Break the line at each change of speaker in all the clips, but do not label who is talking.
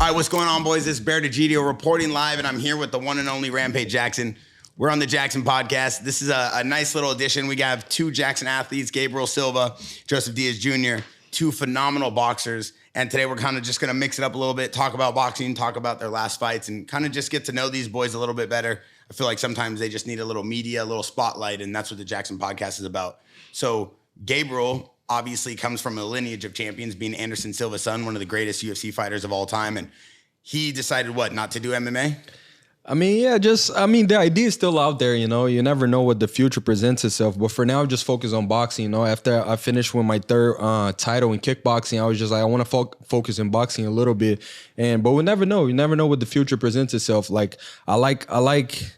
All right, what's going on, boys? This is Bear DeGidio reporting live, and I'm here with the one and only Rampage Jackson. We're on the Jackson podcast. This is a nice little addition. We got two Jackson athletes, Gabriel Silva, Joseph Diaz Jr., two phenomenal boxers. And today we're kind of just going to mix it up a little bit, talk about boxing, talk about their last fights, and kind of just get to know these boys a little bit better. I feel like sometimes they just need a little media, a little spotlight, and that's what the Jackson podcast is about. So Gabriel obviously comes from a lineage of champions, being Anderson Silva's son, one of the greatest UFC fighters of all time. And he decided what, not to do MMA?
The idea is still out there, you know. You never know what the future presents itself. But for now, just focus on boxing, you know. After I finished with my third title in kickboxing, I was just like, I want to focus in boxing a little bit. But we never know. You never know what the future presents itself. Like, I like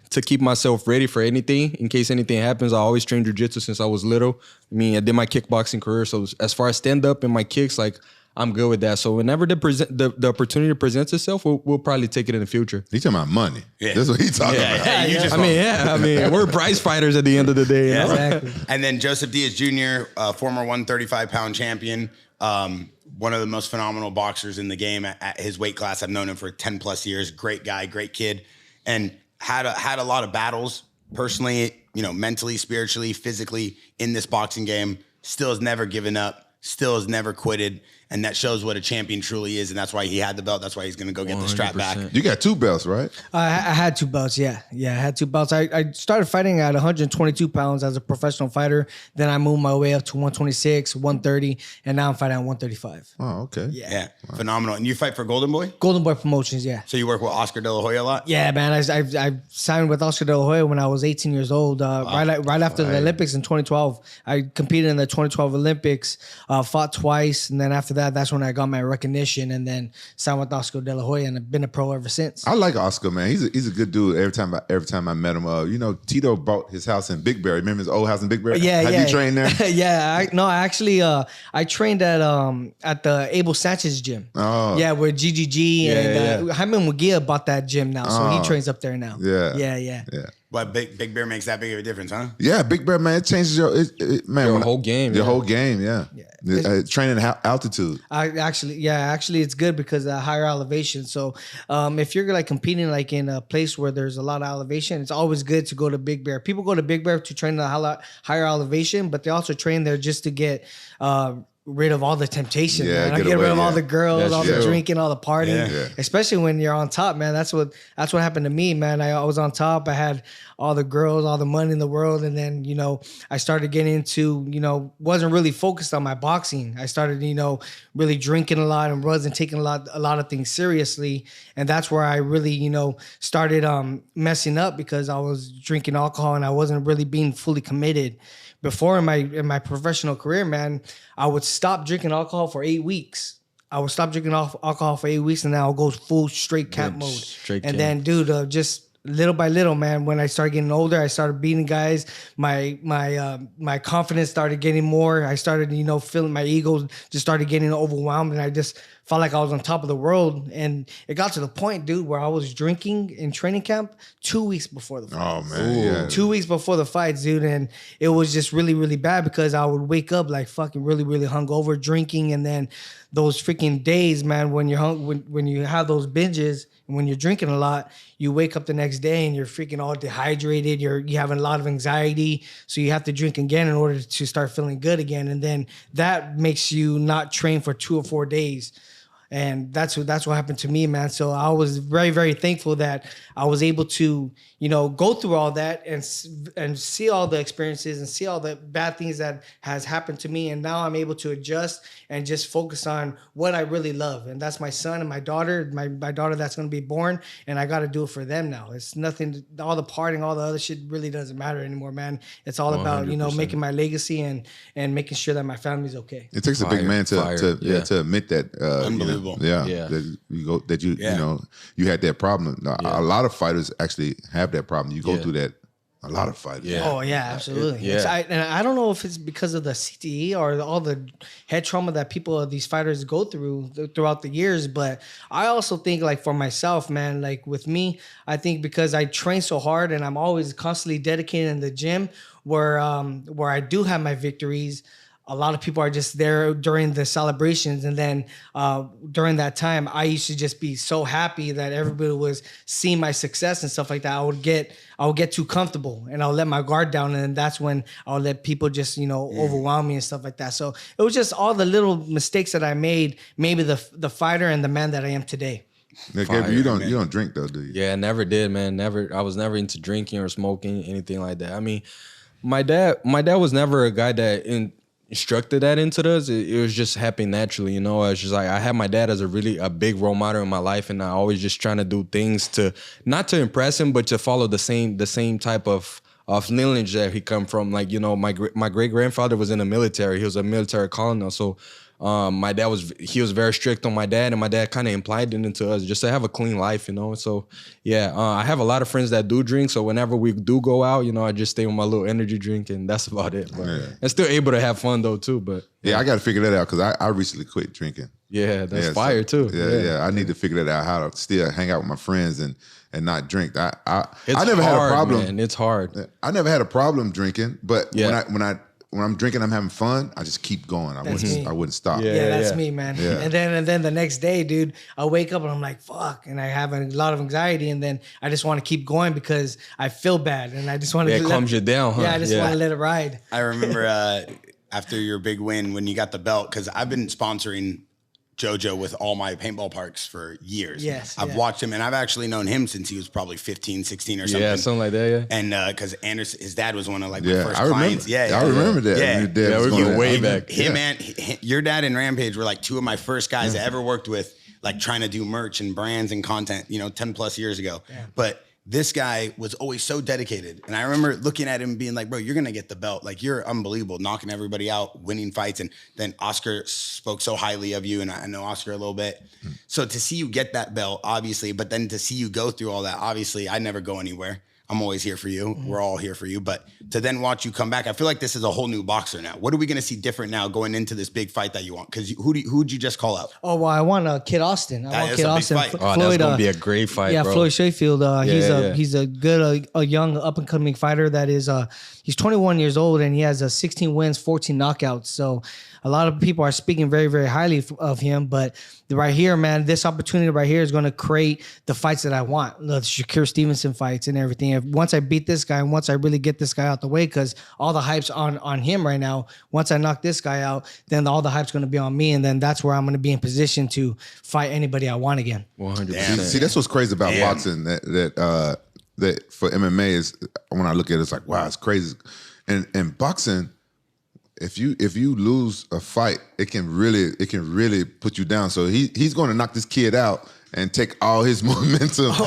to keep myself ready for anything. In case anything happens, I always trained jiu-jitsu since I was little. I did my kickboxing career. So as far as stand-up and my kicks, like, I'm good with that. So whenever the opportunity presents itself, we'll probably take it in the future.
He's talking about money. Yeah. That's what he's talking about.
We're prize fighters at the end of the day.
Yeah,
exactly.
And then Joseph Diaz Jr., former 135-pound champion, one of the most phenomenal boxers in the game at his weight class. I've known him for 10 plus years. Great guy, great kid, and had a lot of battles personally, you know, mentally, spiritually, physically in this boxing game. Still has never given up. Still has never quitted. And that shows what a champion truly is. And that's why he had the belt. That's why he's going to go get the strap back.
You got two belts, right?
I had two belts, yeah. Yeah, I had two belts. I started fighting at 122 pounds as a professional fighter. Then I moved my way up to 126, 130, and now I'm fighting at 135.
Oh, okay.
Yeah. Wow. Phenomenal. And you fight for Golden Boy?
Golden Boy Promotions, yeah.
So you work with Oscar De La Hoya a lot?
Yeah, man. I signed with Oscar De La Hoya when I was 18 years old. Right after the Olympics in 2012. I competed in the 2012 Olympics, fought twice, and then after that's when I got my recognition, and then signed with Oscar De La Hoya, and I've been a pro ever since.
I like Oscar, man. He's a good dude. Every time I met him, you know, Tito bought his house in Big Bear. Remember his old house in Big Bear? Have you trained there?
I trained at the Abel Sanchez gym.
Oh,
yeah, where GGG and Jaime Mugia bought that gym now, so he trains up there now. Yeah.
But Big Bear makes that big of a difference, huh?
Yeah, Big Bear, man, it changes your
whole game.
Your whole game, yeah. Training altitude.
Actually, it's good because higher elevation. So, if you're like competing like in a place where there's a lot of elevation, it's always good to go to Big Bear. People go to Big Bear to train at higher elevation, but they also train there just to get rid of all the temptation, man. Get rid of all the girls, all the drinking, all the partying, especially when you're on top, man. That's what happened to me, man. I was on top. I had all the girls, all the money in the world. And then, you know, I started getting into, you know, wasn't really focused on my boxing. I started, you know, really drinking a lot and wasn't taking a lot of things seriously. And that's where I really, you know, started messing up because I was drinking alcohol and I wasn't really being fully committed. Before in my professional career, man, I would stop drinking alcohol for 8 weeks. I would stop drinking alcohol for 8 weeks, and then I'll go full straight camp mode. Then, dude, just little by little, man, when I started getting older, I started beating guys. My confidence started getting more. I started, you know, feeling my ego just started getting overwhelmed, and I just felt like I was on top of the world. And it got to the point, dude, where I was drinking in training camp 2 weeks before the fight.
Oh, man. Yeah.
2 weeks before the fights, dude. And it was just really, really bad because I would wake up like fucking really, really hungover drinking. And then those freaking days, man, when you're when you have those binges and when you're drinking a lot, you wake up the next day and you're freaking all dehydrated. You have a lot of anxiety. So you have to drink again in order to start feeling good again. And then that makes you not train for 2 or 4 days. And that's what happened to me, man. So I was very, very thankful that I was able to, you know, go through all that and see all the experiences and see all the bad things that has happened to me. And now I'm able to adjust and just focus on what I really love. And that's my son and my daughter, my daughter that's going to be born. And I got to do it for them now. It's nothing, all the partying, all the other shit really doesn't matter anymore, man. It's all 100%. About, you know, making my legacy and making sure that my family's okay.
It takes a big man to admit that.
Unbelievable.
That you know, you had that problem. A lot of fighters actually have that problem. You go through that. A lot of fighters.
Yeah. Oh yeah, absolutely. And I don't know if it's because of the CTE or all the head trauma that these fighters go through throughout the years. But I also think, like, for myself, man, like with me, I think because I train so hard and I'm always constantly dedicated in the gym, where I do have my victories. a lot of people are just there during the celebrations. And then during that time, I used to just be so happy that everybody was seeing my success and stuff like that. I would get too comfortable and I'll let my guard down. And that's when I'll let people just, overwhelm me and stuff like that. So it was just all the little mistakes that I made, maybe the fighter and the man that I am today.
Now, Gabriel, you don't drink though, do you?
Yeah, I never did, man. Never. I was never into drinking or smoking, anything like that. I mean, my dad was never a guy that instructed that into us. It was just happening naturally, you know. It's just like I had my dad as a big role model in my life, and I always just trying to do things to not to impress him, but to follow the same type of lineage that he come from. Like, my great grandfather was in the military. He was a military colonel, so. My dad was very strict on my dad, and my dad kind of implied it into us just to have a clean life, So yeah, I have a lot of friends that do drink. So whenever we do go out, I just stay with my little energy drink, and that's about it. But I'm still able to have fun though too. But
yeah, I got to figure that out because I recently quit drinking.
Yeah, that's fire too.
Yeah. I need to figure that out, how to still hang out with my friends and not drink. I
hard,
never had a problem.
Man. It's hard.
I never had a problem drinking, but when I'm drinking, I'm having fun, I just keep going. I wouldn't stop.
Yeah, that's me, man. Yeah. And then the next day, dude, I wake up and I'm like, fuck, and I have a lot of anxiety, and then I just want to keep going because I feel bad, and I just want to.
It calms you down, huh?
Yeah, I just want to let it ride.
I remember after your big win when you got the belt, because I've been sponsoring JoJo with all my paintball parks for years.
Yes.
I've watched him, and I've actually known him since he was probably 15, 16 or something.
Yeah, something like that, yeah.
And because Anderson, his dad was one of my first clients.
I remember that.
Yeah,
Your dad was
we go way back.
Your dad and Rampage were like two of my first guys I ever worked with, like trying to do merch and brands and content, 10 plus years ago. Yeah. But this guy was always so dedicated. And I remember looking at him and being like, bro, you're going to get the belt. Like, you're unbelievable, knocking everybody out, winning fights. And then Oscar spoke so highly of you. And I know Oscar a little bit. So to see you get that belt, obviously, but then to see you go through all that, obviously, I never go anywhere. I'm always here for you. We're all here for you. But to then watch you come back, I feel like this is a whole new boxer now. What are we going to see different now going into this big fight that you want? Because who'd you just call out?
Oh, well, I want Kid Austin. I want Kid Austin.
Fight.
Oh, that's going to be a great fight,
yeah,
bro.
Floyd Sheffield. He's a good, young up-and-coming fighter that is, he's 21 years old, and he has 16 wins, 14 knockouts. So a lot of people are speaking very, very highly of him. But right here, man, this opportunity right here is going to create the fights that I want, the Shakur Stevenson fights and everything. Once I beat this guy, and once I really get this guy out the way, because all the hype's on him right now. Once I knock this guy out, then all the hype's going to be on me, and then that's where I'm going to be in position to fight anybody I want again.
100%.
See, that's what's crazy about boxing. That for MMA is, when I look at it, it's like, wow, it's crazy. And boxing, if you lose a fight, it can really put you down. So he's going to knock this kid out and take all his momentum. Keep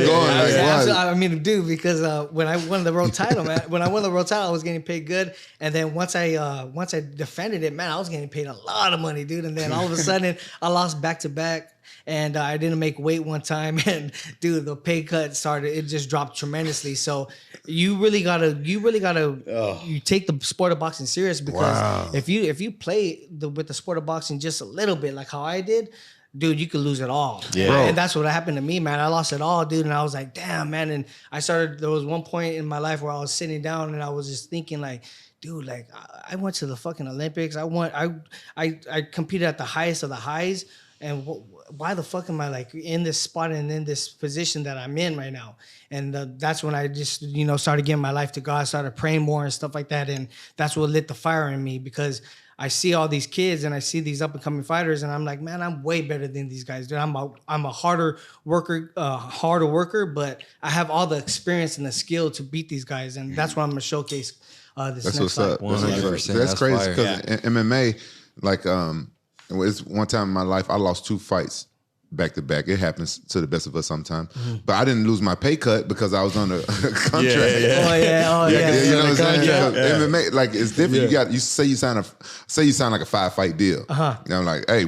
going.
I mean, dude, because when I won the world title, man, I was getting paid good, and then once I defended it, man, I was getting paid a lot of money, dude. And then all of a sudden, I lost back to back. And I didn't make weight one time, and dude, the pay cut started. It just dropped tremendously. So you really gotta you take the sport of boxing serious, because if you play with the sport of boxing just a little bit, like how I did, dude, you could lose it all. Yeah. And that's what happened to me, man. I lost it all, dude. And I was like, damn, man. And there was one point in my life where I was sitting down and I was just thinking like, dude, like I went to the fucking Olympics. I competed at the highest of the highs. And why the fuck am I like in this spot and in this position that I'm in right now? And that's when I just, started giving my life to God, started praying more and stuff like that. And that's what lit the fire in me, because I see all these kids and I see these up and coming fighters, and I'm like, man, I'm way better than these guys, dude. I'm a harder worker, but I have all the experience and the skill to beat these guys, and that's what I'm gonna showcase this
that's
next
what's
fight.
up. 100%. That's crazy, because in MMA, like it's one time in my life I lost 2 fights back to back. It happens to the best of us sometimes. But I didn't lose my pay cut because I was on a contract.
Oh yeah.
You know what I'm saying? MMA, like, it's different. You say you sign like a 5-fight deal. And I'm like, hey,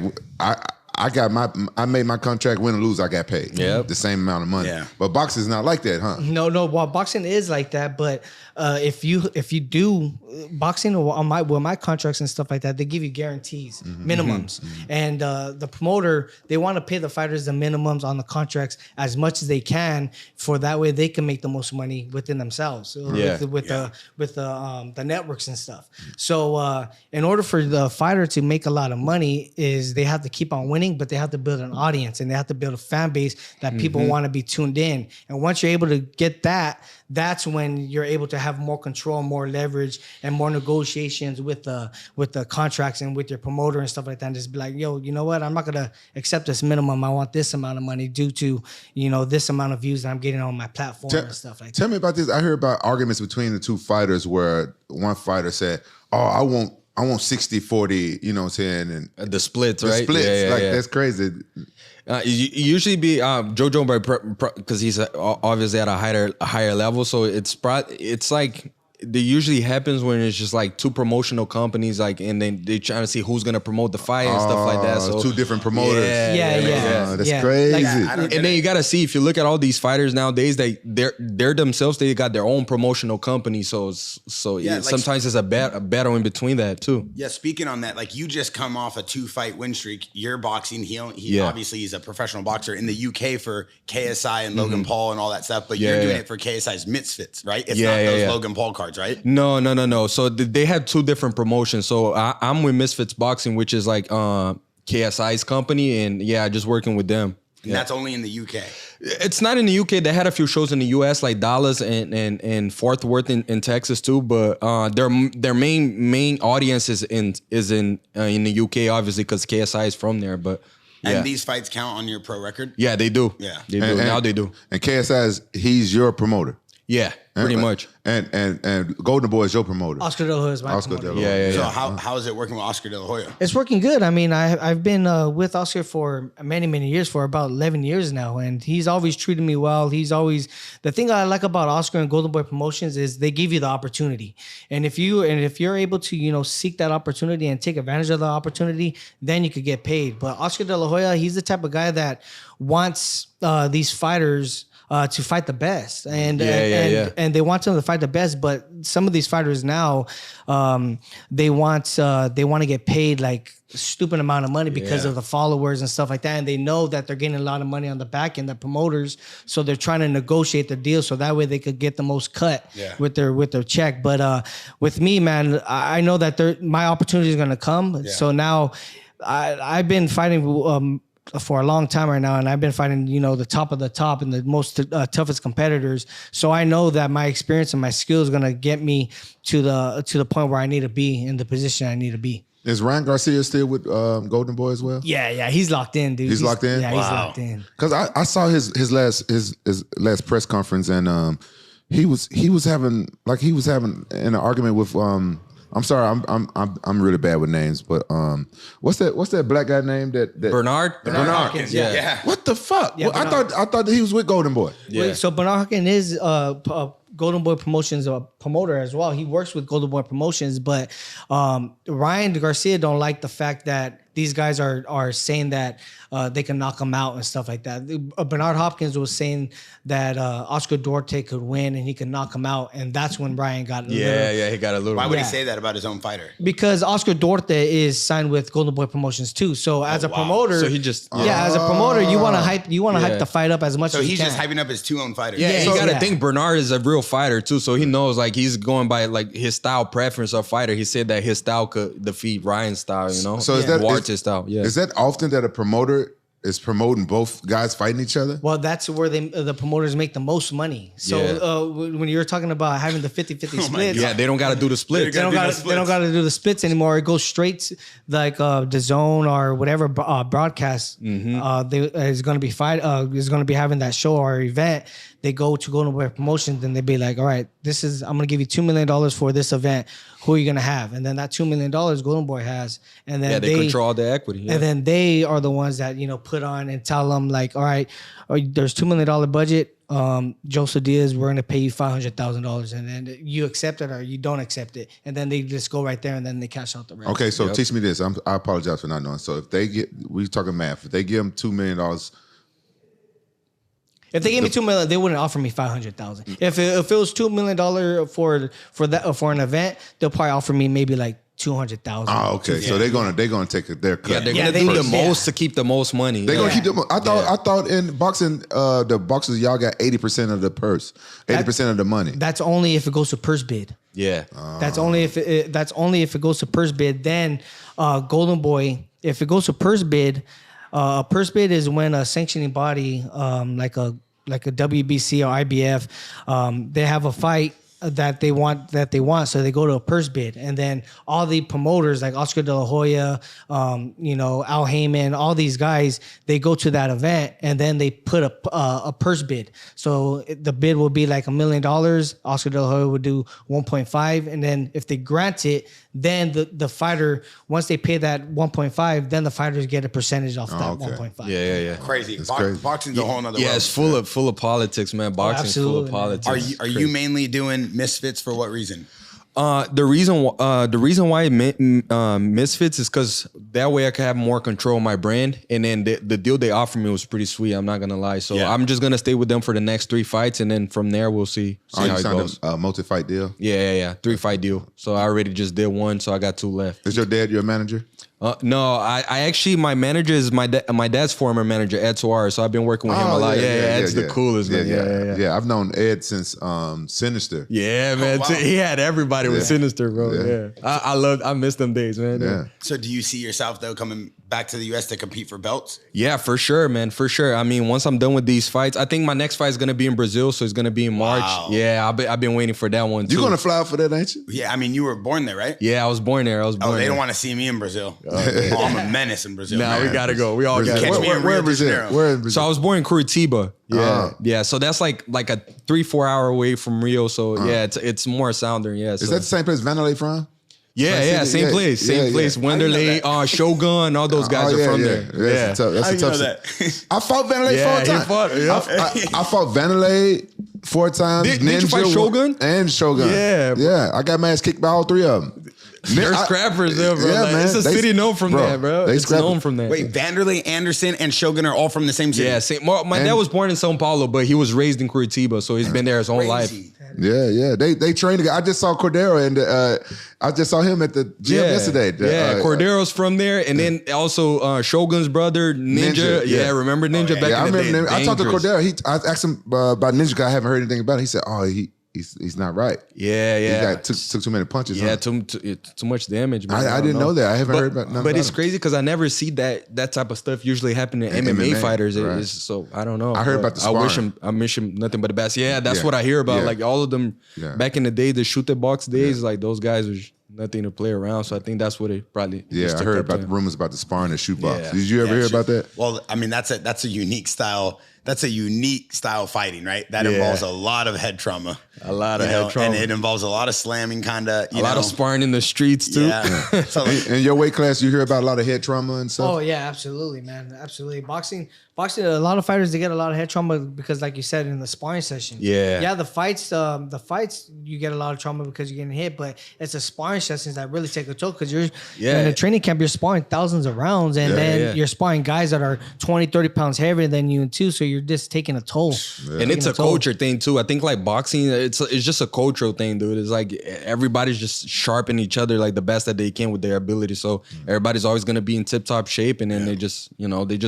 I made my contract, win or lose, I got paid.
Yep.
The same amount of money.
Yeah.
But boxing is not like that, huh?
No. Well, boxing is like that, but if you do boxing on my contracts and stuff like that, they give you guarantees, minimums, and the promoter, they want to pay the fighters the minimums on the contracts as much as they can, for that way they can make the most money within themselves with the networks and stuff. So in order for the fighter to make a lot of money, is they have to keep on winning, but they have to build an audience and they have to build a fan base that people want to be tuned in. And once you're able to get that, that's when you're able to have more control, more leverage, and more negotiations with the contracts and with your promoter and stuff like that. And just be like, yo, you know what? I'm not gonna accept this minimum. I want this amount of money due to, this amount of views that I'm getting on my platform and stuff like that.
Tell me about this. I heard about arguments between the two fighters where one fighter said, "Oh, I want 60-40, you know what I'm saying?" And
The splits,
the
right?
splits,
Yeah.
that's crazy.
Usually be Jojo because he's obviously at a higher level, so it's like it usually happens when it's just like two promotional companies, like, and then they trying to see who's gonna promote the fight and stuff like that. So
two different promoters.
Yeah.
That's crazy.
And then you got to see, if you look at all these fighters nowadays, they're themselves, they got their own promotional company. So sometimes it's a battle in between that too.
Yeah, speaking on that, like, you just come off a 2-fight win streak. You're boxing. He obviously he's a professional boxer in the UK for KSI and Logan Paul and all that stuff. But you're doing it for KSI's Misfits, right? It's not those Logan Paul cards, right?
No. So they had two different promotions. So I'm with Misfits Boxing, which is like KSI's company, and just working with them.
And that's only in the UK.
It's not in the UK. They had a few shows in the US, like Dallas and Fort Worth in Texas too. But their main audience is in the UK, obviously, because KSI is from there. But
and these fights count on your pro record.
Yeah, they do.
Yeah,
they do. Now they do.
And KSI he's your promoter.
Yeah, pretty much.
And Golden Boy is your promoter.
Oscar De La Hoya is my promoter.
Yeah.
So how is it working with Oscar De La Hoya?
It's working good. I mean, I've been with Oscar for many years, for about 11 years now, and he's always treated me well. He's always, the thing I like about Oscar and Golden Boy Promotions is they give you the opportunity, and if you're able to seek that opportunity and take advantage of the opportunity, then you could get paid. But Oscar De La Hoya, he's the type of guy that wants these fighters to fight the best, and they want them to fight the best. But some of these fighters now, they want to get paid like a stupid amount of money because of the followers and stuff like that, and they know that they're getting a lot of money on the back end, the promoters, so they're trying to negotiate the deal so that way they could get the most cut with their check. But with me, man, I know that my opportunity is going to come. So now I've been fighting for a long time right now, and I've been fighting, the top of the top and the most toughest competitors. So I know that my experience and my skill is gonna get me to the point where I need to be, in the position I need to be.
Is Ryan Garcia still with Golden Boy as well?
Yeah, he's locked in, dude.
He's locked in.
Yeah, he's locked in.
Because I saw his last press conference, and he was having an argument with I'm sorry, I'm really bad with names, but what's that black guy name that
Bernard
Hopkins,
yeah.
What the fuck?
Yeah,
well, I thought that he was with Golden Boy.
Yeah.
Wait, so Bernard Hopkins is Golden Boy Promotions promoter as well. He works with Golden Boy Promotions, but Ryan Garcia don't like the fact that these guys are saying that they can knock him out and stuff like that. Bernard Hopkins was saying that Oscar Duarte could win and he could knock him out, and that's when Ryan got
he got a little.
Why would he say that about his own fighter?
Because Oscar Duarte is signed with Golden Boy Promotions too. So as a promoter,
so he just
as a promoter, you want to hype the fight up as much as you can.
So he's just hyping up his two own fighters.
Yeah, you got to think Bernard is a real fighter too, so he knows, like, he's going by like his style preference of fighter. He said that his style could defeat Ryan's style,
So is that
Duarte's style? Yeah.
Is that often that a promoter is promoting both guys fighting each other?
Well, that's where the promoters make the most money. So when you're talking about having the 50-50 splits,
they don't got to do the splits.
They don't got to do the splits anymore. It goes straight to, like the Zone or whatever broadcast is going to be having that show or event. they go to Golden Boy Promotions, then they'd be like, all right, I'm going to give you $2 million for this event. Who are you going to have? And then that $2 million Golden Boy has. And then
they control all the equity. Yeah.
And then they are the ones that, put on and tell them like, all right, there's $2 million budget. Joseph Diaz, we're going to pay you $500,000. And then you accept it or you don't accept it. And then they just go right there and then they cash out the rest.
Okay, so teach me this. I apologize for not knowing. So if we talking math, if they give them $2 million,
if they gave me $2 million, they wouldn't offer me $500,000. If it was $2 million for an event, they'll probably offer me maybe like $200,000.
oh, okay. So they're gonna take their cut.
Yeah, they're gonna do the most to keep the most money.
They're gonna keep the. I thought in boxing, the boxers y'all got 80% of the purse, 80% of the money.
That's only if it goes to purse bid.
Yeah,
That's only if it goes to purse bid. Then Golden Boy, if it goes to purse bid, a purse bid is when a sanctioning body, like a WBC or IBF, they have a fight that they want, so they go to a purse bid, and then all the promoters like Oscar De La Hoya, Al Heyman, all these guys, they go to that event and then they put a purse bid. So the bid will be like $1 million. Oscar De La Hoya would do 1.5, and then if they grant it, then the fighter, once they pay that 1.5, then the fighters get a percentage off that 1.5.
Yeah.
Crazy.
crazy.
Boxing's a whole nother
Yeah,
world.
it's full of politics, man. Boxing's full of
absolutely,
politics.
Are you mainly doing misfits for what reason?
The reason why Misfits is because that way I can have more control of my brand, and then the deal they offered me was pretty sweet. I'm not gonna lie, so
Yeah.
I'm just gonna stay with them for the next 3 fights, and then from there we'll see
you
how it
signed
goes.
a multi-fight deal.
Yeah, 3-fight deal. So I already just did one, so I got 2 left.
Is your dad your manager?
No, I actually, my manager is my dad's former manager, Ed Suarez. So I've been working with him a lot. Yeah, Ed's the coolest, man. Yeah.
I've known Ed since Sinister.
Yeah, man.
wow.
He had everybody with Sinister, bro. Yeah. I miss them days, man.
Yeah.
So do you see yourself though coming back to the US to compete for belts?
Yeah, for sure, man. For sure. I mean, once I'm done with these fights, I think my next fight is gonna be in Brazil, so it's gonna be in March.
Wow.
Yeah, I've been waiting for that one too.
You gonna fly out for that, ain't you?
Yeah, I mean you were born there, right?
Yeah, I was born there.
Oh, they don't want to see me in Brazil. Oh, I'm a menace in Brazil.
Nah,
man.
we gotta go. We all gotta
Catch
go.
me in
Where
Rio
in
de
Brazil?
Janeiro.
Where in Brazil?
So I was born in Curitiba. Yeah,
Ah.
yeah. So that's like a 3-4 hour away from Rio. So yeah, it's more southern. Yeah.
Is that the same place Vanderlei from?
Yeah,
City?
same place, same place.
How you know
Wanderlei,
that?
Shogun, all those guys are from there. Yeah.
That's
How
a
you
tough.
know
city.
that?
I fought Vanderlei
Yeah,
4
he
times.
fought- yeah.
I fought Vanderlei 4 times.
Did you fight Shogun?
And Shogun.
Yeah, bro.
Yeah. I got my ass kicked by all 3 of them.
They're scrappers there, bro.
Yeah,
Like,
man.
it's a
They-
city known from
bro,
there, bro.
they
It's
scrapping.
known from there.
Wait, Vanderlei, Anderson, and Shogun are all from the same city.
Yeah, same. My dad was born in Sao Paulo, but he was raised in Curitiba, so he's been there his whole life.
Crazy.
Yeah. They trained together. I just saw Cordero and I just saw him at the gym yesterday.
Cordero's from there, and then also Shogun's brother Ninja.
Ninja,
Yeah,
yeah.
remember Ninja back
Yeah, I
in the
remember.
day?
I talked to
Dangerous.
Cordero. I asked him about Ninja because I haven't heard anything about it. He said, "Oh, he's not right.
Yeah.
He took too many punches.
Yeah,
huh?
too much damage, man.
I
don't
didn't know that. I haven't heard about none
But
about
it's
it.
crazy because I never see that type of stuff usually happen to
In
MMA
MMA,
fighters.
right.
So I don't know.
I heard
But
about the
I wish
sparring.
I wish him nothing but the best. Yeah, that's
Yeah.
what I hear about.
Yeah.
Like all of them
Yeah.
back in the day, the shoot the box days, like those guys are nothing to play around. So I think that's what it probably.
Yeah,
just
I
took
heard
up
about
to.
the rumors about the sparring and shoot box.
Yeah.
Did you ever hear
shit.
about that?
Well, I mean, that's a unique style. That's a unique style fighting, right? That
Yeah.
involves a lot of head trauma.
A lot of head trauma.
And it involves a lot of slamming, kind of.
A lot of sparring in the streets too.
Yeah. So,
In your weight class, you hear about a lot of head trauma and stuff.
Oh yeah, absolutely, man, absolutely. Boxing. A lot of fighters they get a lot of head trauma because, like you said, in the sparring session.
Yeah.
The fights you get a lot of trauma because you're getting hit, but it's the sparring sessions that really take a toll because you're in a training camp. You're sparring thousands of rounds, and then you're sparring guys that are 20, 30 pounds heavier than you too. So you're just taking a toll.
And it's a culture thing too. I think like boxing, it's just a cultural thing, dude. It's like everybody's just sharpening each other like the best that they can with their ability. So everybody's always gonna be in tip top shape, and then they just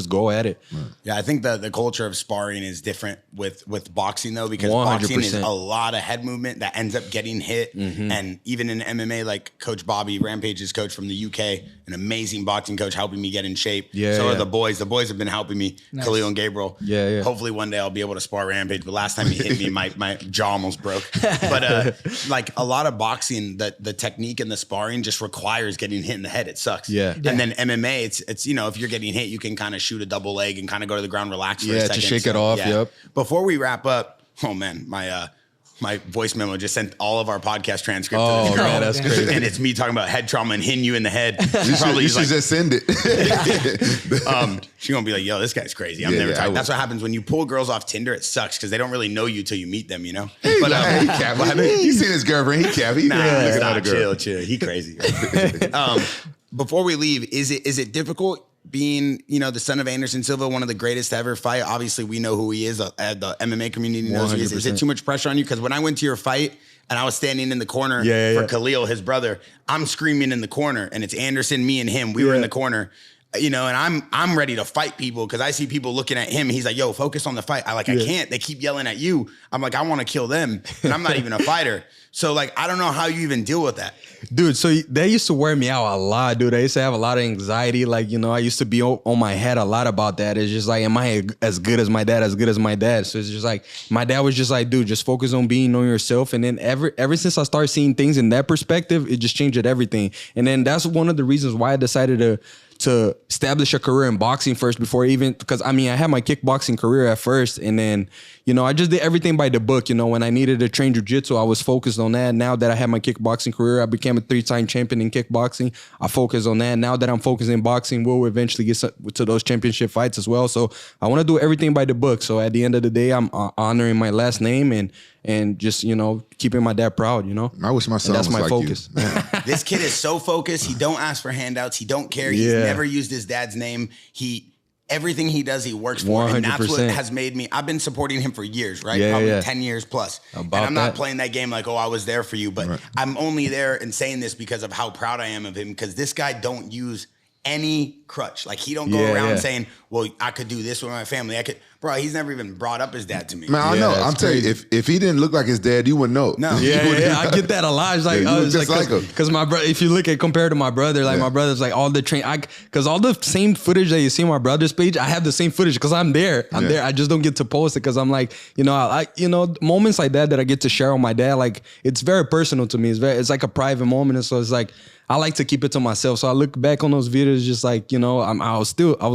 go at it.
yeah, I think the culture of sparring is different with boxing though, because boxing is
100%.
a lot of head movement that ends up getting hit. And even in MMA, like Coach Bobby, Rampage's coach from the UK, an amazing boxing coach, helping me get in shape.
Yeah,
so
yeah.
are the boys. The boys have been helping me, Khalil and Gabriel.
Yeah.
Hopefully one day I'll be able to spar Rampage. But last time he hit me, my jaw almost broke. But like a lot of boxing, the technique and the sparring just requires getting hit in the head. It sucks.
Yeah.
And then MMA, it's if you're getting hit, you can kind of shoot a double leg and kind of go to the ground, relax for a
Yeah,
second.
to shake it off, yep.
Before we wrap up, Oh man, my voice memo just sent all of our podcast transcripts.
Oh,
to this girl.
man, that's crazy.
And it's me talking about head trauma and hitting you in the head.
You should just send it.
She's gonna be like, yo, this guy's crazy. I'm
Yeah,
never
yeah,
talking. That's what happens when you pull girls off Tinder. It sucks because they don't really know you till you meet them, you know? But
Hey, he cap. He seen his girlfriend. He cap. He
nah,
looking
stop,
at a girl.
chill. He crazy. Before we leave, is it difficult being, the son of Anderson Silva, one of the greatest to ever fight? Obviously, we know who he is. The MMA community knows who he is. Is it too much pressure on you? Because when I went to your fight and I was standing in the corner for Khalil, his brother, I'm screaming in the corner, and it's Anderson, me, and him. We were in the corner. And I'm ready to fight people because I see people looking at him. He's like, yo, focus on the fight. I can't. They keep yelling at you. I'm like, I want to kill them. And I'm not even a fighter. So I don't know how you even deal with that.
Dude, so they used to wear me out a lot, dude. I used to have a lot of anxiety. I used to be on my head a lot about that. It's just am I as good as my dad, as good as my dad? So it's just my dad was just dude, just focus on being on yourself. And then ever since I started seeing things in that perspective, it just changed everything. And then that's one of the reasons why I decided to establish a career in boxing first before because I had my kickboxing career at first, and then I just did everything by the book. When I needed to train jiu-jitsu, I was focused on that. Now that I had my kickboxing career, I became a 3-time champion in kickboxing. I focus on that. Now that I'm focused in boxing, we'll eventually get to those championship fights as well. So I want to do everything by the book. So at the end of the day, I'm honoring my last name and just keeping my dad proud.
I wish my son
that's
was
my
like
focus.
You.
This kid is so focused. He don't ask for handouts. He don't care. He's never used his dad's name. Everything he does, he works for. 100%. And that's what has made me. I've been supporting him for years, right? Probably 10 years plus. And I'm not playing that game like, oh, I was there for you. But I'm only there and saying this because of how proud I am of him. Because this guy don't use any crutch. He don't go around saying, well, I could do this with my family. Bro, he's never even brought up his dad to me.
Man, I know. I'm telling you, if he didn't look like his dad, you wouldn't know.
No.
Yeah, I get that a lot. It's because my brother, if you look at compared to my brother, my brother's all the because all the same footage that you see on my brother's page, I have the same footage because I'm there. I'm there. I just don't get to post it because I'm moments like that I get to share on my dad, it's very personal to me. It's like a private moment, and so it's I like to keep it to myself. So I look back on those videos, just I was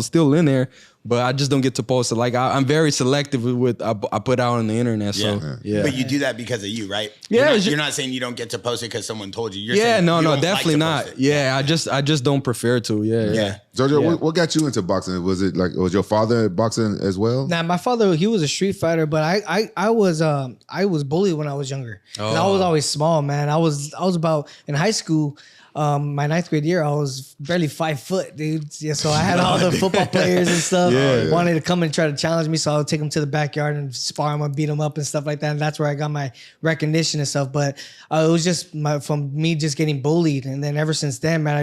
still in there, but I just don't get to post it. I'm very selective with I put out on the internet. So yeah.
But you do that because of you, right?
Yeah.
You're not saying you don't get to post it because someone told you. You're
saying
no,
definitely not. Yeah, I just don't prefer to. Yeah.
Jojo, what got you into boxing? Was it was your father boxing as well?
Nah, my father, he was a street fighter, but I was bullied when I was younger. I was always small, man. I was about in high school. My 9th grade year, I was barely 5 foot, dude. Yeah, so I had all the football players and stuff wanted to come and try to challenge me. So I would take them to the backyard and spar them and beat them up and stuff like that. And that's where I got my recognition and stuff. But it was just from me just getting bullied. And then ever since then, man,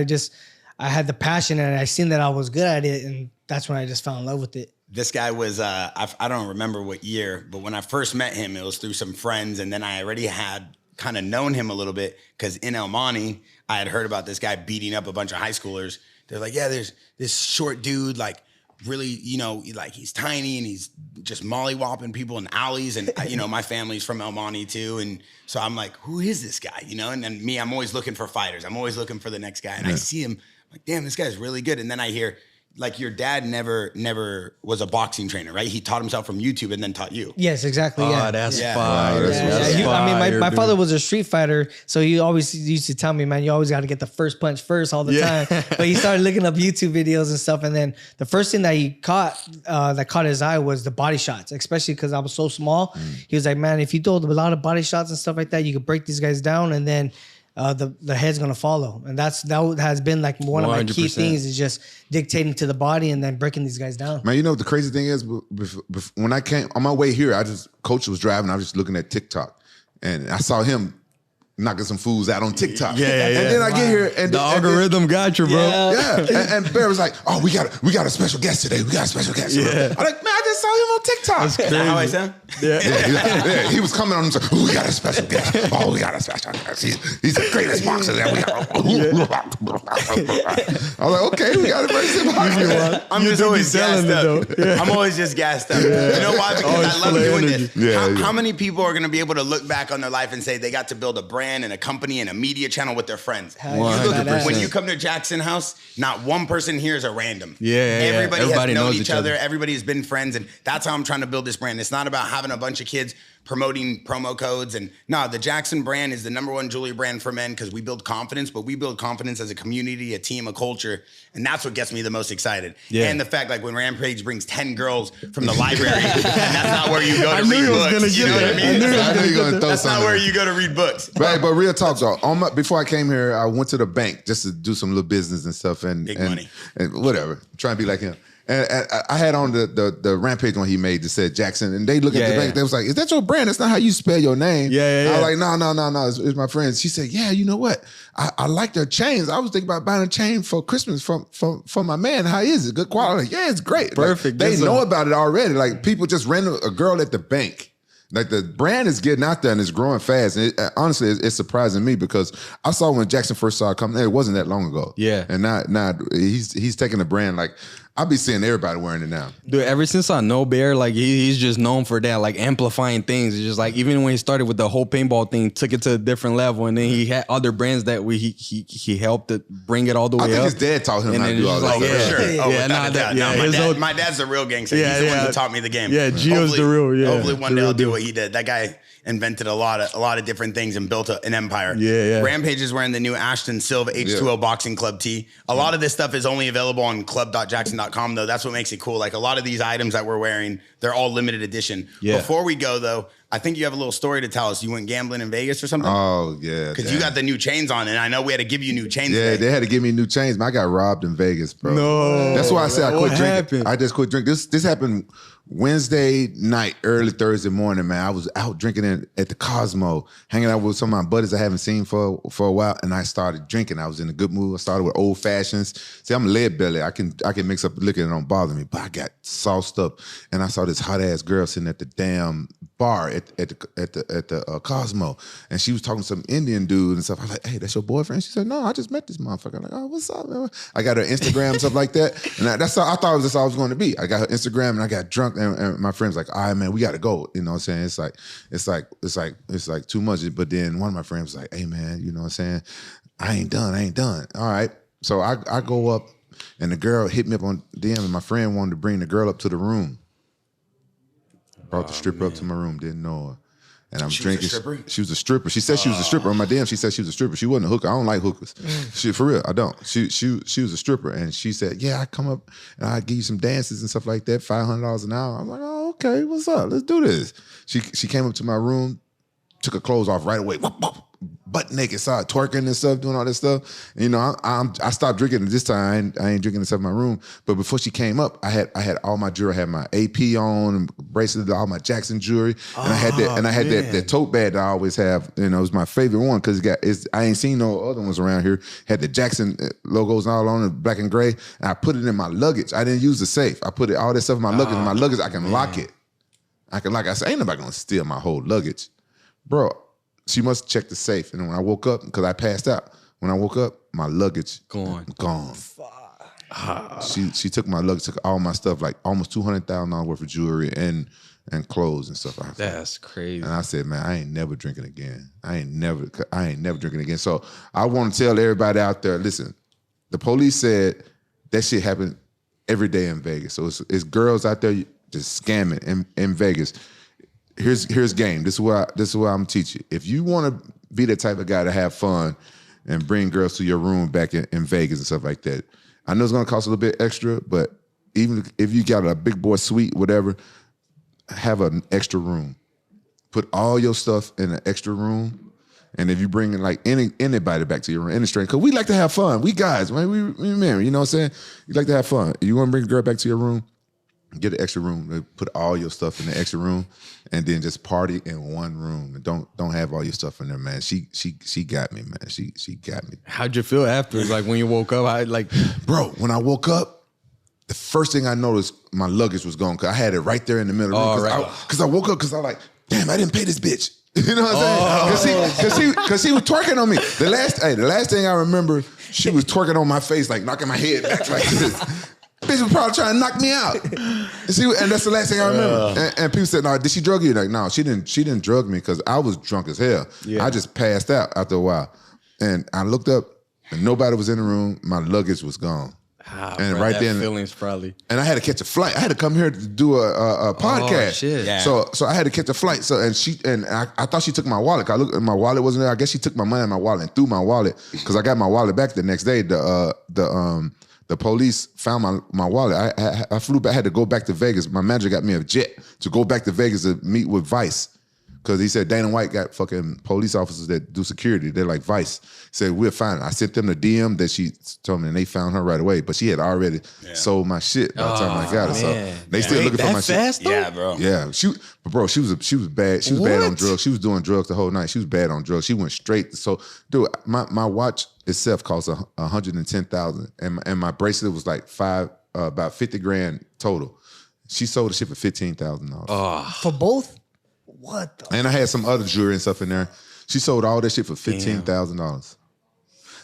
I had the passion and I seen that I was good at it. And that's when I just fell in love with it.
This guy was, I don't remember what year, but when I first met him, it was through some friends. And then I already had kind of known him a little bit because in El Monte, I had heard about this guy beating up a bunch of high schoolers. They're like, yeah, there's this short dude, really, he's tiny and he's just mollywopping people in alleys. And, my family's from El Monte too. And so I'm like, who is this guy? And then me, I'm always looking for fighters. I'm always looking for the next guy. And I see him, I'm like, damn, this guy's really good. And then I hear, your dad never was a boxing trainer, right? He taught himself from YouTube and then taught you.
Yes, exactly.
Oh, that's fire.
My father was a street fighter, so he always used to tell me, man, you always got to get the first punch first all the time. But he started looking up YouTube videos and stuff, and then the first thing that he caught that caught his eye was the body shots, especially because I was so small. He was like, man, if you throw a lot of body shots and stuff like that, you could break these guys down, and then the head's gonna follow, and that has been one of my key things is just dictating to the body and then breaking these guys down.
Man, the crazy thing is, when I came on my way here, Coach was driving. I was just looking at TikTok, and I saw him knocking some fools out on TikTok.
Yeah.
And then I get here, and
the algorithm got you, bro.
Yeah. And Bear was like, "Oh, we got a special guest today. We got a special guest."
Yeah.
I'm like, man, I just saw him on TikTok.
That's crazy.
Is that how I sound?
Yeah. He was coming on and said, "Oh, we got a special guest. Oh, we got a special guest. He's the greatest boxer that we got." I was like, "Okay, we got a great boxer."
I'm just always gassed up. I'm always just gassed up. You know why? Because I love doing this. How many people are going to be able to look back on their life and say they got to build a brand and a company and a media channel with their friends? When you come to JAXXON House, not one person here is a random.
Everybody
has known
knows
each other. Everybody has been friends. And That's how I'm trying to build this brand. It's not about having a bunch of kids promoting promo codes. And no, the Jackson brand is the #1 jewelry brand for men because we build confidence, but we build confidence as a community, a team, a culture. And that's what gets me the most excited.
Yeah.
And the fact, like, when Rampage brings 10 girls from the library, and that's not where you go to read books. You know what I mean?
I knew you were gonna throw
That's
something.
not where you go to read books.
Right, but real talk though. Before I came here, I went to the bank just to do some little business and stuff, and
Big money.
and whatever. Trying to be like him. And I had on the Rampage one he made that said Jackson, and they look at the bank. They was like, "Is that your brand? That's not how you spell your name."
Yeah.
I was like, "No. It's my friend." She said, "Yeah, you know what? I like their chains. I was thinking about buying a chain for Christmas for my man. How is it? Good quality? Like, yeah, it's great.
Perfect.
Like, they know about it already. Like people just ran a girl at the bank." Like the brand is getting out there and it's growing fast. And honestly, it's surprising me because I saw when Jackson first started coming, it wasn't that long ago.
Yeah.
And now he's taking the brand. Like I be seeing everybody wearing it now.
Dude, ever since I know Bear, like he's just known for that, like amplifying things. It's just like even when he started with the whole paintball thing, took it to a different level, and then he had other brands that he helped to bring it all the way
I think
up.
his dad taught him
And
how to
then
do all
it's
that
just
stuff.
For sure.
Yeah,
Without a doubt. No, my dad's the real gangster.
Yeah,
He's the one
yeah.
who taught me the game.
Yeah, Gio's the real, yeah.
Hopefully one
The
day
real
I'll do
deal.
what he did. That guy invented a lot of different things and built an empire.
Yeah.
Rampage is wearing the new Ashton Silva H2O Boxing Club tee. A lot of this stuff is only available on club.jaxxon.com though. That's what makes it cool. Like a lot of these items that we're wearing, they're all limited edition.
Yeah.
Before we go though, I think you have a little story to tell us. You went gambling in Vegas or something?
Oh yeah.
Because you got the new chains on, and I know we had to give you new chains.
Yeah,
today.
they had to give me new chains. Man, I got robbed in Vegas, bro.
No.
That's why I said I
What
quit drinking.
happened?
I just quit drinking. This happened Wednesday night, early Thursday morning, man. I was out drinking at the Cosmo, hanging out with some of my buddies I haven't seen for a while, and I started drinking. I was in a good mood. I started with old fashions. See, I'm a lead belly. I can mix up liquor and it don't bother me. But I got sauced up, and I saw this hot ass girl sitting at the damn bar at the Cosmo, and she was talking to some Indian dude and stuff. I was like, "Hey, that's your boyfriend?" She said, "No, I just met this motherfucker." I'm like, "Oh, what's up, man?" I got her Instagram and stuff like that, and that's all, I thought that's all I was going to be. I got her Instagram, and I got drunk, and my friend's like, "All right, man, we got to go." You know what I'm saying? It's like too much. But then one of my friends was like, "Hey, man, you know what I'm saying? I ain't done. All right." So I go up, and the girl hit me up on DM, and my friend wanted to bring the girl up to the room. Brought the stripper up to my room, didn't know her. And I'm drinking.
Was a stripper?
She was a stripper. She said she was a stripper. On my DM, she said she was a stripper. She wasn't a hooker. I don't like hookers. She, for real, I don't. She was a stripper. And she said, "Yeah, I come up and I give you some dances and stuff like that, $500 an hour." I'm like, "Oh, okay, what's up? Let's do this." She came up to my room, took her clothes off right away. Whoop, whoop, butt naked, started twerking and stuff, doing all this stuff. And, you know, I stopped drinking this time. I ain't drinking this up in my room. But before she came up, I had all my jewelry. I had my AP on, bracelet, all my Jackson jewelry, and I had that tote bag that I always have. You know, it was my favorite one because I ain't seen no other ones around here. Had the Jackson logos all on it, black and gray, and I put it in my luggage. I didn't use the safe. I put all that stuff in my luggage. In my luggage, I can lock it. I said, ain't nobody gonna steal my whole luggage, bro. She must check the safe. And when I woke up, because I passed out, when I woke up, my luggage gone. She took my luggage, took all my stuff, like almost $200,000 worth of jewelry and clothes and stuff.
That's crazy.
And I said, man, I ain't never drinking again. I ain't never drinking again. So I want to tell everybody out there, listen, the police said that shit happened every day in Vegas. So it's girls out there just scamming in Vegas. Here's game. This is what I'm teaching. If you want to be the type of guy to have fun and bring girls to your room back in Vegas and stuff like that, I know it's gonna cost a little bit extra, but even if you got a big boy suite, whatever, have an extra room. Put all your stuff in an extra room. And if you bring like anybody back to your room, any stranger, because we like to have fun. We guys, man, we married, you know what I'm saying? You like to have fun. You want to bring a girl back to your room, get an extra room. Put all your stuff in the extra room, and then just party in one room. And don't have all your stuff in there, man. She got me, man. She got me.
How'd you feel after? Like when you woke up,
Bro, when I woke up, the first thing I noticed, my luggage was gone. Cause I had it right there in the middle.
Oh,
Cause I woke up because I was like, damn, I didn't pay this bitch. You know what I'm saying? Cause she was twerking on me. The last thing I remember, she was twerking on my face, like knocking my head back like this. Bitch was probably trying to knock me out. And that's the last thing I remember. And people said, "No, did she drug you?" Like, no, she didn't drug me because I was drunk as hell.
Yeah.
I just passed out after a while. And I looked up and nobody was in the room. My luggage was gone. And right then,
feelings probably.
and I had to catch a flight. I had to come here to do a podcast.
Shit.
Yeah.
So I had to catch a flight. So I thought she took my wallet. I looked, and my wallet wasn't there. I guess she took my money in my wallet and threw my wallet because I got my wallet back the next day. The police found my wallet. I flew back. I had to go back to Vegas. My manager got me a jet to go back to Vegas to meet with Vice. Because he said Dana White got fucking police officers that do security. They're like Vice. He said, we're fine. I sent them the DM that she told me, and they found her right away. But she had already sold my shit by the time I got it. So they still looking for my
fast,
shit.
though?
Yeah, bro.
Yeah, she was bad. She was bad on drugs. She was doing drugs the whole night. She was bad on drugs. She went straight. So, dude, my watch itself cost $110,000, and my bracelet was like about $50,000 total. She sold the shit for $15,000.
For both? What the?
And I had some other jewelry and stuff in there. She sold all that shit for $15,000.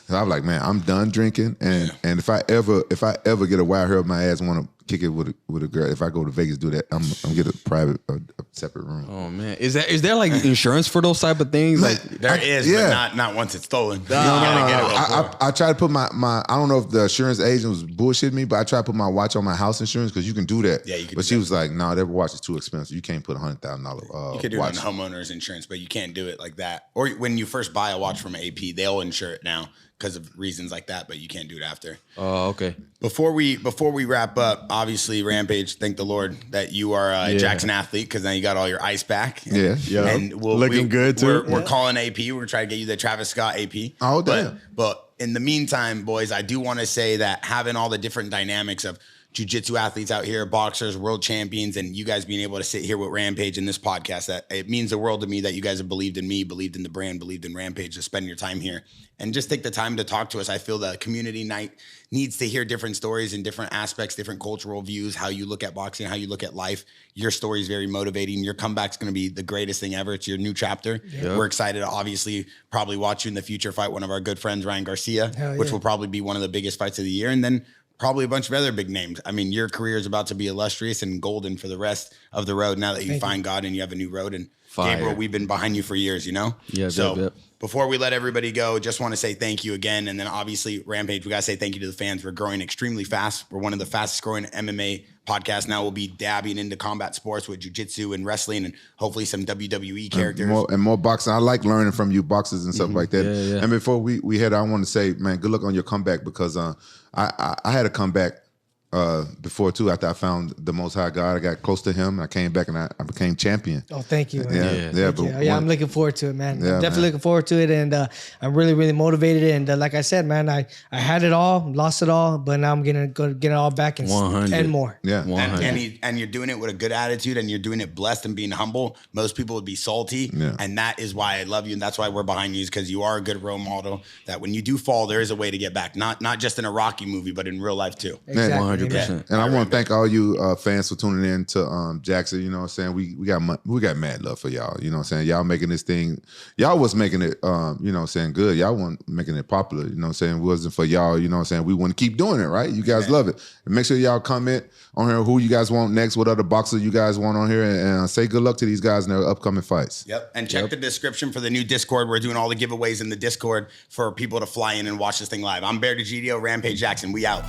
And I was like, man, I'm done drinking. And if I ever get a wire hair up my ass and want to kick it with a girl, if I go to Vegas do that, I'm get a private, a separate room.
Oh man, is there like insurance for those type of things?
Man,
Like
There is, but not once it's stolen.
No. I tried to put my I don't know if the insurance agent was bullshitting me, but I tried to put my watch on my house insurance because you can do that.
Yeah, you can
But
do
she
that.
was like, no, that watch is too expensive. You can't put $100,000
You could do it on
watch.
homeowner's insurance, but you can't do it like that. Or when you first buy a watch from AP, they'll insure it now because of reasons like that, but you can't do it after.
oh, okay.
Before we wrap up, obviously Rampage, thank the Lord that you are a Jackson athlete because now you got all your ice back.
Yeah.
And
Looking good, too.
We're calling AP. We're trying to get you the Travis Scott AP.
Oh, damn.
But in the meantime, boys, I do want to say that having all the different dynamics of jiu-jitsu athletes out here, boxers, world champions, and you guys being able to sit here with Rampage in this podcast, that it means the world to me that you guys have believed in me, believed in the brand, believed in Rampage, to spend your time here and just take the time to talk to us. I feel the community night needs to hear different stories and different aspects, different cultural views, how you look at boxing, how you look at life. Your story is very motivating. Your comeback's going to be the greatest thing ever. It's your new chapter.
Yep.
We're excited to obviously probably watch you in the future fight one of our good friends, Ryan Garcia,
Hell
which
yeah.
will probably be one of the biggest fights of the year. And then probably a bunch of other big names. I mean, your career is about to be illustrious and golden for the rest of the road now that you find God and you have a new road. And
Fire.
Gabriel, we've been behind you for years, you know?
Yeah,
So
yep.
before we let everybody go, just want to say thank you again. And then obviously, Rampage, we got to say thank you to the fans. We're growing extremely fast. We're one of the fastest growing MMA podcasts. Now we'll be dabbing into combat sports with jiu-jitsu and wrestling and hopefully some WWE characters.
More boxing. I like learning from you boxers and stuff like that.
Yeah.
And before we head, I want to say, man, good luck on your comeback because I had a comeback before too. After I found the Most High God, I got close to Him. I came back and I became champion.
Oh, thank you. Man.
Yeah.
Thank you. I'm looking forward to it, man.
Yeah,
I'm definitely
man.
looking forward to it, and I'm really, really motivated. And like I said, man, I had it all, lost it all, but now I'm gonna go get it all back and
100.
and more.
Yeah.
100.
And you're doing it with a good attitude and you're doing it blessed and being humble. Most people would be salty.
Yeah.
And that is why I love you. And that's why we're behind you, is because you are a good role model that when you do fall, there is a way to get back. Not just in a Rocky movie, but in real life too.
Exactly.
100%.
And I want to thank all you fans for tuning in to Jackson. You know what I'm saying? We got mad love for y'all. You know what I'm saying? Y'all making this thing, y'all was making it, you know what I'm saying, good. Y'all weren't making it popular. You know what I'm saying? It wasn't for y'all, you know what I'm saying? We want to keep doing it, right? You guys love it. And make sure y'all comment on here who you guys want next, what other boxers you guys want on here, and say good luck to these guys in their upcoming fights.
Yep. And check the description for the new Discord. We're doing all the giveaways in the Discord for people to fly in and watch this thing live. I'm Bear DeGidio, Rampage Jackson. We out.